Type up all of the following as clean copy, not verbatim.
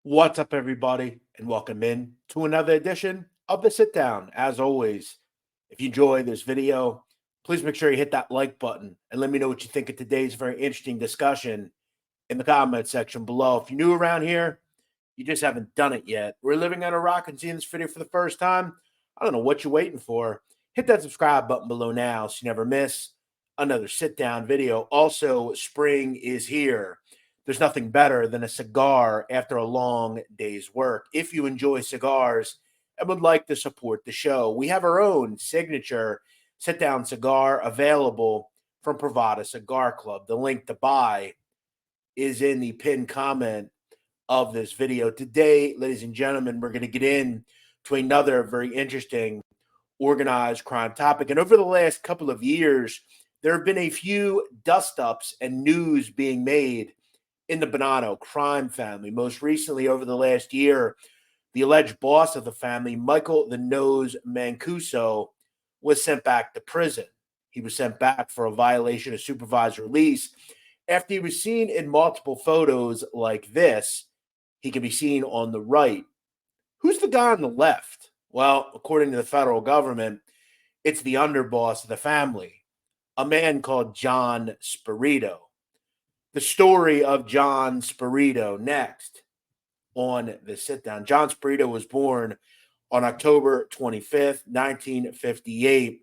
What's up, everybody, and welcome in to another edition of the Sit Down. As always, if you enjoy this video, please make sure you hit that like button and let me know what you think of today's very interesting discussion in the comment section below. If you're new around here, you just haven't done it yet. We're living on a rock and seeing this video for the first time. I don't know what you're waiting for. Hit that subscribe button below now so you never miss another sit down video. Also, spring is here. There's nothing better than a cigar after a long day's work. If you enjoy cigars and would like to support the show, we have our own signature sit down cigar available from Pravada Cigar Club. The link to buy is in the pinned comment of this video. Today, ladies and gentlemen, we're going to get in to another very interesting organized crime topic. And over the last couple of years, there have been a few dust-ups and news being made in the Bonanno crime family. Most recently, over the last year, the alleged boss of the family, Michael the Nose Mancuso, was sent back to prison. He was sent back for a violation of supervised release after he was seen in multiple photos like this. He can be seen on the right. Who's the guy on the left? Well, according to the federal government, it's the underboss of the family, a man called John Spirito. The story of John Spirito next on the sit down. John Spirito was born on October 25th, 1958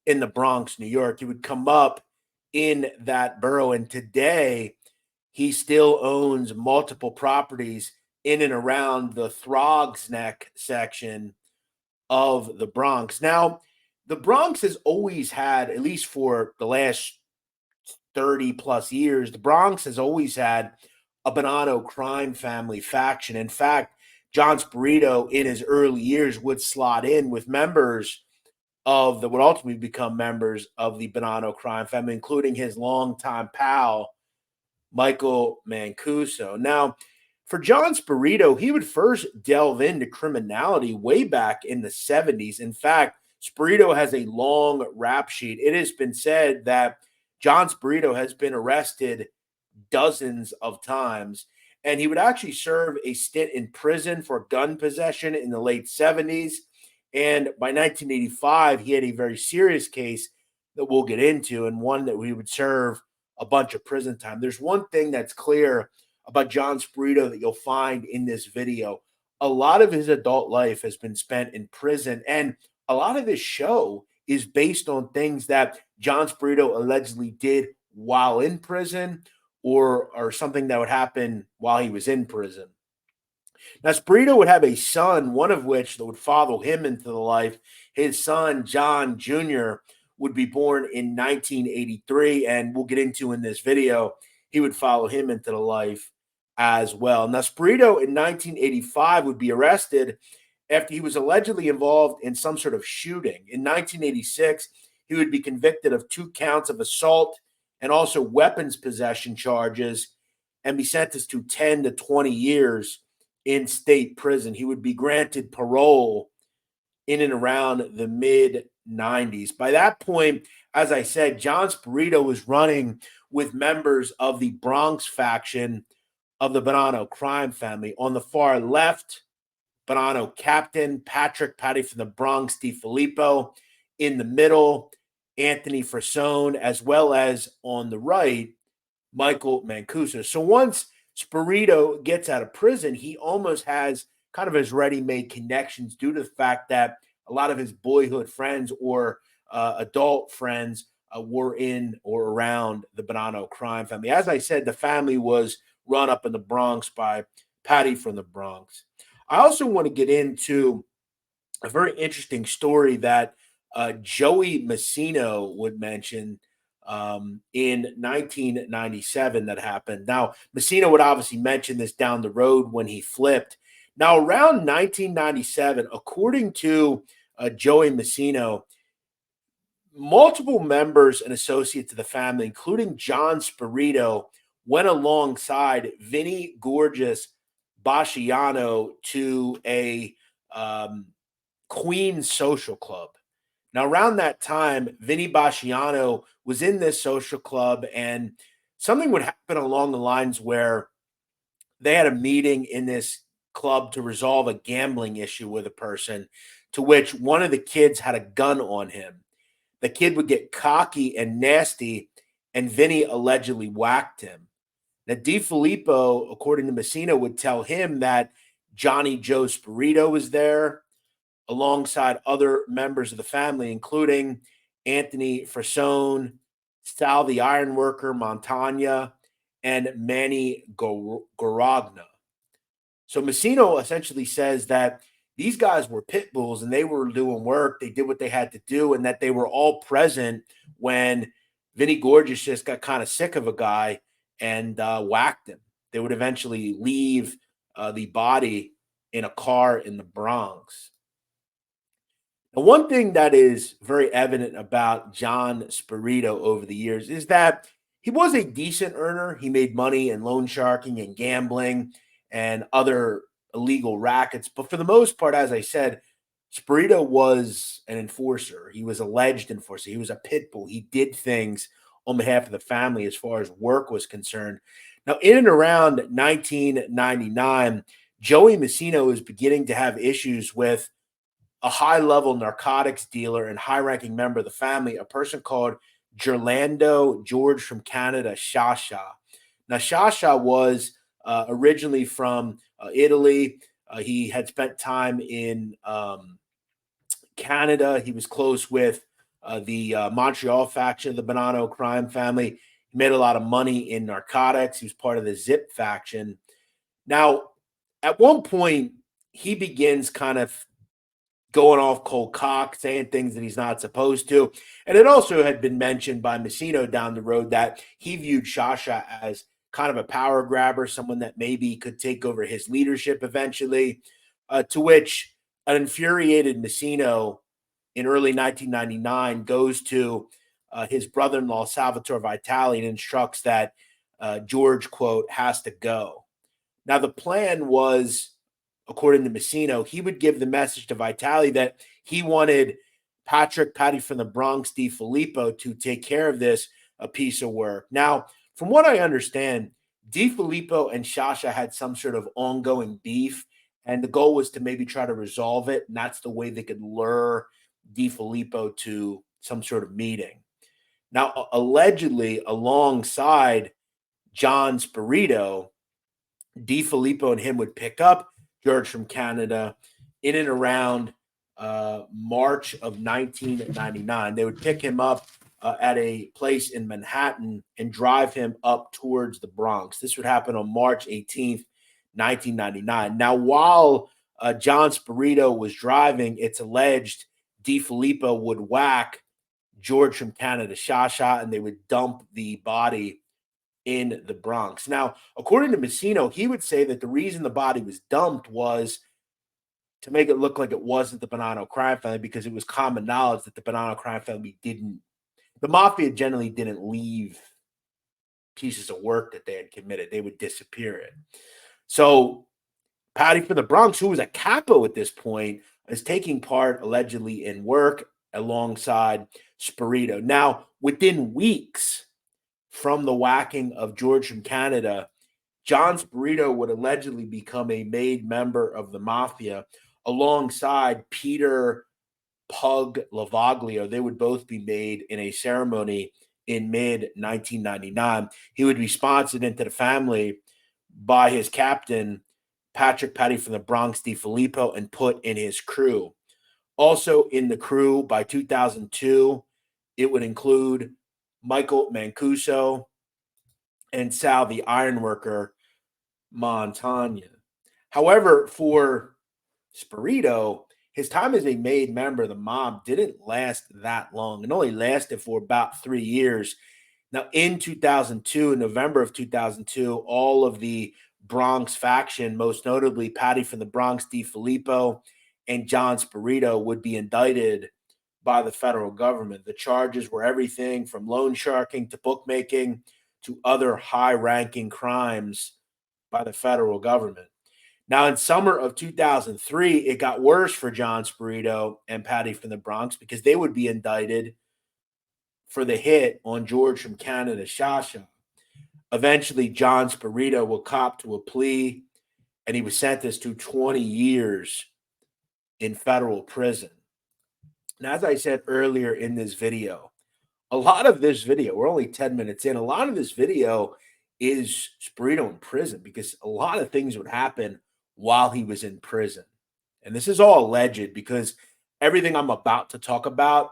in the Bronx, New York. He would come up in that borough, and today he still owns multiple properties in and around the Throgs Neck section of the Bronx. Now, the Bronx has always had, at least for the last 30 plus years, the Bronx has always had a Bonanno crime family faction. In fact, John Spirito in his early years would slot in with members of that would ultimately become members of the Bonanno crime family, including his longtime pal, Michael Mancuso. Now, for John Spirito, he would first delve into criminality way back in the 70s. In fact, Spirito has a long rap sheet. It has been said that John Spirito has been arrested dozens of times, and he would actually serve a stint in prison for gun possession in the late 70s. And by 1985, he had a very serious case that we'll get into, and one that we would serve a bunch of prison time. There's one thing that's clear about John Spirito that you'll find in this video. A lot of his adult life has been spent in prison, and a lot of his show is based on things that John Spirito allegedly did while in prison or something that would happen while he was in prison. Now, Spirito would have a son, one of which that would follow him into the life. His son, John Jr., would be born in 1983, and we'll get into in this video, he would follow him into the life as well. Now, Spirito in 1985 would be arrested after he was allegedly involved in some sort of shooting. In 1986, he would be convicted of 2 counts of assault and also weapons possession charges and be sentenced to 10 to 20 years in state prison. He would be granted parole in and around the mid-90s. By that point, as I said, John Spirito was running with members of the Bronx faction of the Bonanno crime family. On the far left, Bonanno captain Patty from the Bronx, DiFIllipo. In the middle, Anthony Frasone, as well as on the right, Michael Mancuso. So once Spirito gets out of prison, he almost has kind of his ready-made connections due to the fact that a lot of his boyhood friends or adult friends were in or around the Bonanno crime family. As I said, the family was run up in the Bronx by Patty from the Bronx. I also want to get into a very interesting story that Joey Massino would mention in 1997 that happened. Now, Massino would obviously mention this down the road when he flipped. Now, around 1997, according to Joey Massino, multiple members and associates of the family, including John Spirito, went alongside Vinny Gorgeous Basciano to a Queens social club. Now, around that time, Vinny Basciano was in this social club, and something would happen along the lines where they had a meeting in this club to resolve a gambling issue with a person, to which one of the kids had a gun on him. The kid would get cocky and nasty, and Vinny allegedly whacked him. Now, DiFillipo, according to Massino, would tell him that Johnny Joe Spirito was there alongside other members of the family, including Anthony Frasone, Sal the Ironworker, Montagna, and Manny Garagna. So Massino essentially says that these guys were pit bulls and they were doing work. They did what they had to do, and that they were all present when Vinny Gorgeous just got kind of sick of a guy and whacked him. They would eventually leave the body in a car in the Bronx. Now, one thing that is very evident about John Spirito over the years is that he was a decent earner. He made money in loan sharking and gambling and other illegal rackets. But for the most part, as I said, Spirito was an enforcer. He was alleged enforcer. He was a pit bull. He did things on behalf of the family as far as work was concerned. Now, in and around 1999, Joey Massino is beginning to have issues with a high-level narcotics dealer and high-ranking member of the family, a person called Gerlando George from Canada, Shasha. Now, Shasha was originally from Italy. He had spent time in Canada. He was close with the Montreal faction of the Bonanno Crime Family. He made a lot of money in narcotics. He was part of the Zip faction. Now, at one point, he begins kind of going off cold cock, saying things that he's not supposed to. And it also had been mentioned by Massino down the road that he viewed Shasha as kind of a power grabber, someone that maybe could take over his leadership eventually, to which an infuriated Massino in early 1999 goes to his brother-in-law, Salvatore Vitale, and instructs that George, quote, has to go. Now, the plan was, according to Massino, he would give the message to Vitale that he wanted Patty from the Bronx, DiFillipo, to take care of this a piece of work. Now, from what I understand, DiFillipo and Shasha had some sort of ongoing beef, and the goal was to maybe try to resolve it, and that's the way they could lure DiFillipo to some sort of meeting. Now, allegedly, alongside John Spirito, DiFillipo and him would pick up George from Canada in and around March of 1999. They would pick him up at a place in Manhattan and drive him up towards the Bronx. This would happen on March 18th, 1999. Now, while John Spirito was driving, it's alleged DiFillipo would whack George from Canada, Shasha, and they would dump the body in the Bronx. Now, according to Massino, he would say that the reason the body was dumped was to make it look like it wasn't the Bonanno Crime Family, because it was common knowledge that the Bonanno Crime Family the mafia generally didn't leave pieces of work that they had committed. They would disappear it. So Patty from the Bronx, who was a capo at this point, is taking part allegedly in work alongside Spirito. Now, within weeks from the whacking of George from Canada, John Spirito would allegedly become a made member of the mafia alongside Peter Pug Lavaglio. They would both be made in a ceremony in mid 1999. He would be sponsored into the family by his captain, Patty from the Bronx, DiFillipo, and put in his crew. Also in the crew by 2002, it would include Michael Mancuso and Sal the Ironworker Montagna. However, for Spirito, his time as a made member of the mob didn't last that long. It only lasted for about 3 years. Now, in 2002, in November of 2002, all of the Bronx faction, most notably Patty from the Bronx, DiFillipo, and John Spirito, would be indicted by the federal government. The charges were everything from loan sharking to bookmaking to other high-ranking crimes by the federal government. Now, in summer of 2003, it got worse for John Spirito and Patty from the Bronx, because they would be indicted for the hit on George from Canada, Shasha. Eventually, John Spirito will cop to a plea, and he was sentenced to 20 years in federal prison. Now, as I said earlier in this video, a lot of this video, we're only 10 minutes in, a lot of this video is Spirito in prison because a lot of things would happen while he was in prison. And this is all alleged because everything I'm about to talk about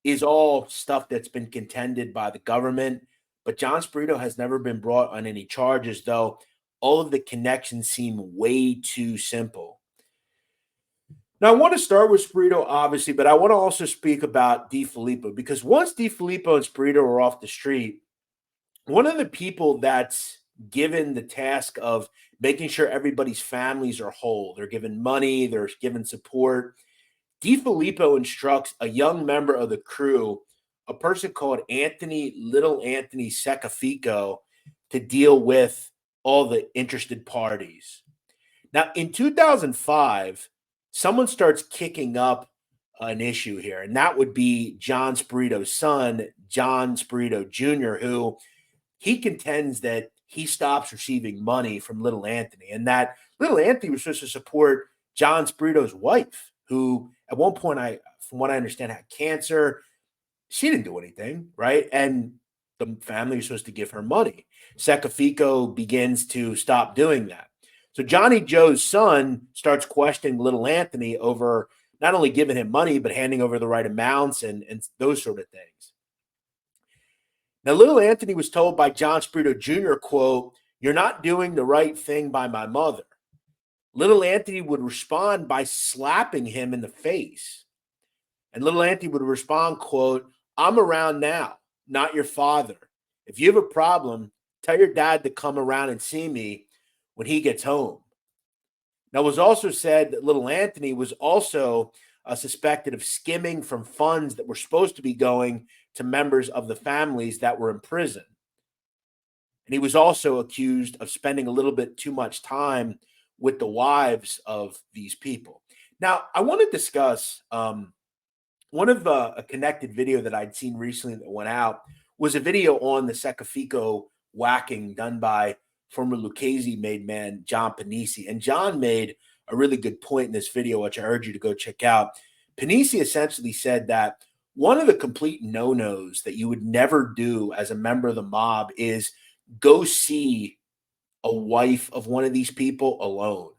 is all stuff that's been contended by the government. But John Spirito has never been brought on any charges, though all of the connections seem way too simple. Now, I want to start with Spirito, obviously, but I want to also speak about DiFIllipo because once DiFIllipo and Spirito are off the street, one of the people that's given the task of making sure everybody's families are whole, they're given money, they're given support. DiFIllipo instructs a young member of the crew, a person called Little Anthony Secafico, to deal with all the interested parties. Now, in 2005, someone starts kicking up an issue here, and that would be John Spirito's son, John Spirito Jr., who he contends that he stops receiving money from Little Anthony, and that Little Anthony was supposed to support John Spirito's wife, who at one point, from what I understand, had cancer. She didn't do anything, right? And the family was supposed to give her money. Secafico begins to stop doing that. So Johnny Joe's son starts questioning Little Anthony over not only giving him money, but handing over the right amounts and those sort of things. Now, Little Anthony was told by John Spirito Jr., quote, "You're not doing the right thing by my mother." Little Anthony would respond by slapping him in the face. And Little Anthony would respond, quote, "I'm around now, not your father. If you have a problem, tell your dad to come around and see me when he gets home." Now, it was also said that Little Anthony was also suspected of skimming from funds that were supposed to be going to members of the families that were in prison. And he was also accused of spending a little bit too much time with the wives of these people. Now, I want to discuss one of a connected video that I'd seen recently that went out was a video on the Secafico whacking done by former Lucchese made man John Panisi. And John made a really good point in this video, which I urge you to go check out. Panisi essentially said that one of the complete no-nos that you would never do as a member of the mob is go see a wife of one of these people alone.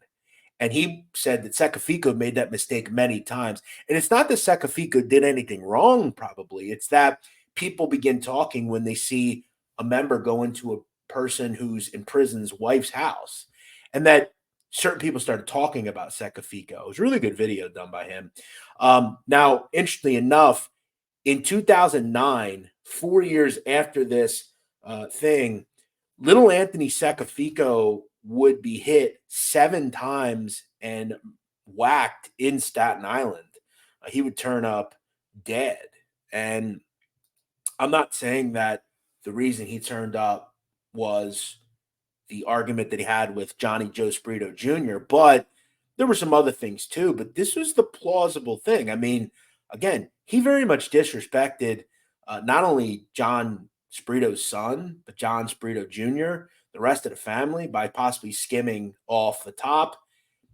And he said that Secafico made that mistake many times. And it's not that Secafico did anything wrong, probably. It's that people begin talking when they see a member go into a person who's in prison's wife's house. And that certain people started talking about Secafico. It was a really good video done by him. Now, interestingly enough, in 2009, 4 years after this thing, Little Anthony Secafico would be hit 7 times and whacked in Staten Island. He would turn up dead. And I'm not saying that the reason he turned up was the argument that he had with Johnny Joe Spirito Jr., but there were some other things too. But this was the plausible thing. I mean, again, he very much disrespected not only John Spirito's son, but John Spirito Jr., the rest of the family, by possibly skimming off the top.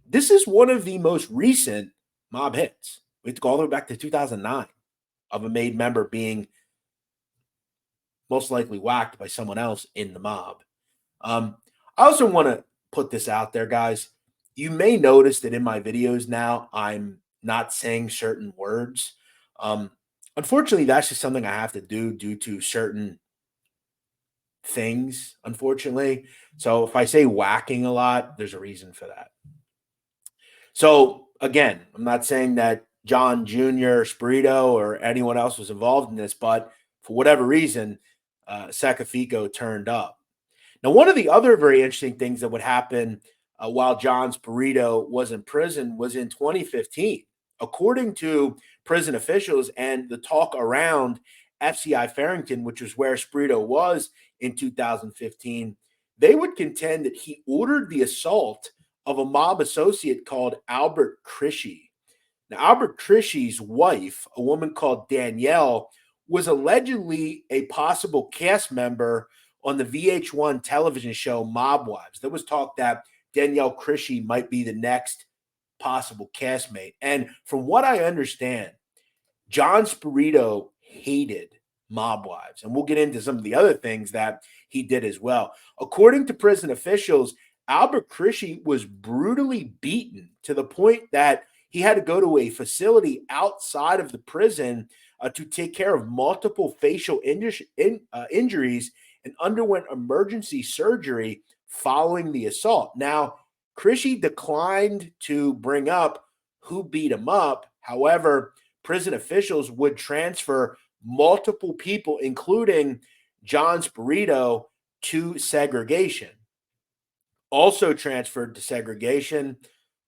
This is one of the most recent mob hits. We have to go all the way back to 2009 of a made member being most likely whacked by someone else in the mob. I also want to put this out there, guys. You may notice that in my videos now, I'm not saying certain words. Unfortunately, that's just something I have to do due to certain things, unfortunately. So if I say whacking a lot, there's a reason for that. So again, I'm not saying that John Jr., Spirito, or anyone else was involved in this, but for whatever reason, Secafico turned up. Now, one of the other very interesting things that would happen while John Spirito was in prison was in 2015. According to prison officials and the talk around FCI Farrington, which was where Spirito was in 2015, they would contend that he ordered the assault of a mob associate called Albert Krishy. Now, Albert Krishy's wife, a woman called Danielle, was allegedly a possible cast member on the VH1 television show Mob Wives. There was talk that Danielle Crisci might be the next possible castmate. And from what I understand, John Spirito hated Mob Wives. And we'll get into some of the other things that he did as well. According to prison officials, Albert Crisci was brutally beaten to the point that he had to go to a facility outside of the prison to take care of multiple facial injuries and underwent emergency surgery following the assault. Now, Crisci declined to bring up who beat him up. However, prison officials would transfer multiple people, including John Spirito, to segregation. Also transferred to segregation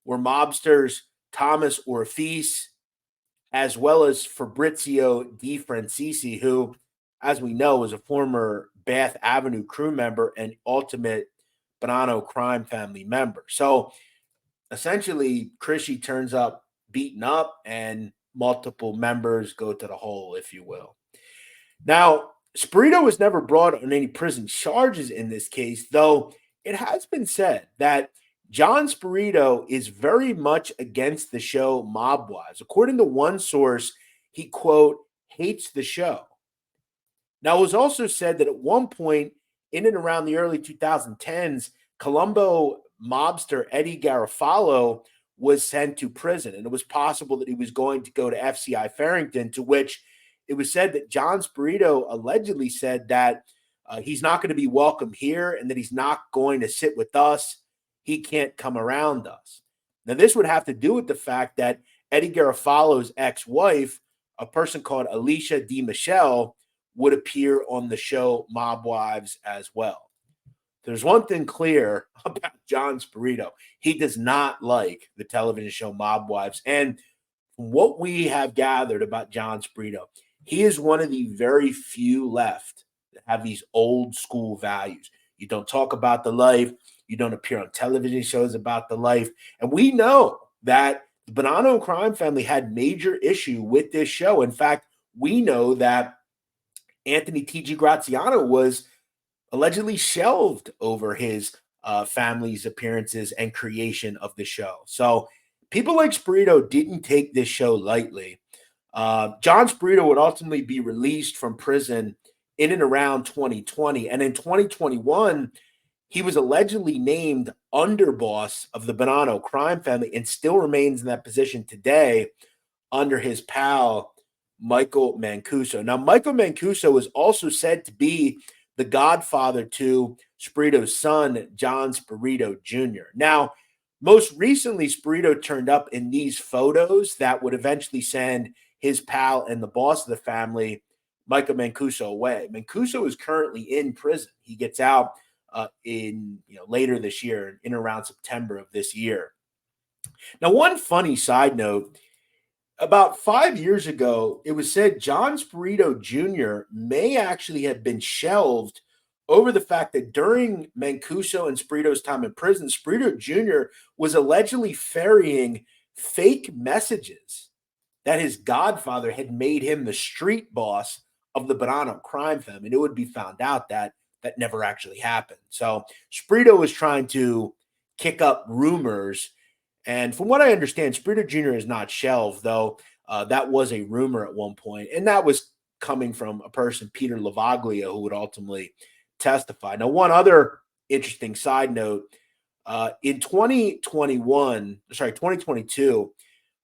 were mobsters Thomas Orfis, as well as Fabrizio De Francisi, who, as we know, is a former Bath Avenue crew member and ultimate Bonanno Crime Family member. So essentially, Crisci turns up beaten up, and multiple members go to the hole, if you will. Now, Spirito was never brought on any prison charges in this case, though it has been said that John Spirito is very much against the show Mob Wives. According to one source, he, quote, hates the show. Now, it was also said that at one point in and around the early 2010s, Colombo mobster Eddie Garofalo was sent to prison, and it was possible that he was going to go to FCI Farrington, to which it was said that John Spirito allegedly said that he's not going to be welcome here and that he's not going to sit with us. He can't come around us. Now, this would have to do with the fact that Eddie Garofalo's ex-wife, a person called Alicia Di Michele, would appear on the show Mob Wives as well. There's one thing clear about John Spirito. He does not like the television show Mob Wives. And from what we have gathered about John Spirito, he is one of the very few left that have these old school values. You don't talk about the life. You don't appear on television shows about the life. And we know that the Bonanno Crime Family had major issue with this show. In fact, we know that Anthony T.G. Graziano was allegedly shelved over his family's appearances and creation of the show. So people like Spirito didn't take this show lightly. John Spirito would ultimately be released from prison in and around 2020. And in 2021, he was allegedly named underboss of the Bonanno Crime Family and still remains in that position today under his pal, Michael Mancuso. Now, Michael Mancuso is also said to be the godfather to Spirito's son, John Spirito Jr. Now, most recently, Spirito turned up in these photos that would eventually send his pal and the boss of the family, Michael Mancuso, away. Mancuso is currently in prison. He gets out in later this year, in around September of this year. Now, one funny side note, about 5 years ago, it was said John Spirito Jr. may actually have been shelved over the fact that during Mancuso and Spirito's time in prison, Spirito Jr. was allegedly ferrying fake messages that his godfather had made him the street boss of the Bonanno Crime Family. And it would be found out that that never actually happened. So Spirito was trying to kick up rumors. And from what I understand, Spirito Jr. is not shelved, though that was a rumor at one point. And that was coming from a person, Peter Lavaglia, who would ultimately testify. Now, one other interesting side note, in 2022,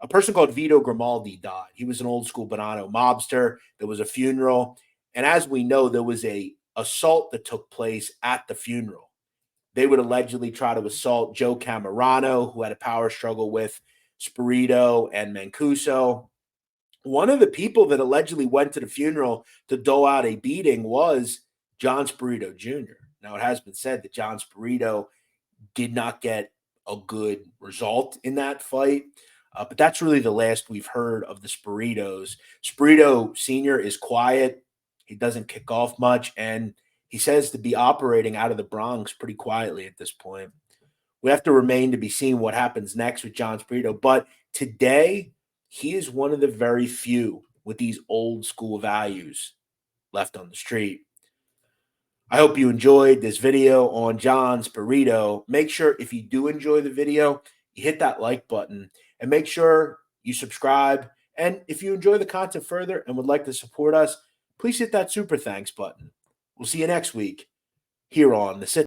a person called Vito Grimaldi died. He was an old school Bonanno mobster. There was a funeral. And as we know, there was a assault that took place at the funeral. They would allegedly try to assault Joe Camerano, who had a power struggle with Spirito and Mancuso. One of the people that allegedly went to the funeral to dole out a beating was John Spirito Jr. Now, it has been said that John Spirito did not get a good result in that fight, but that's really the last we've heard of the Spiritos. Spirito Sr. is quiet. He doesn't kick off much, and he says to be operating out of the Bronx pretty quietly at this point. We have to remain to be seen what happens next with John Spirito, but today he is one of the very few with these old school values left on the street. I hope you enjoyed this video on John's burrito. Make sure if you do enjoy the video, you hit that like button and make sure you subscribe. And if you enjoy the content further and would like to support us, please hit that super thanks button. We'll see you next week here on the Sit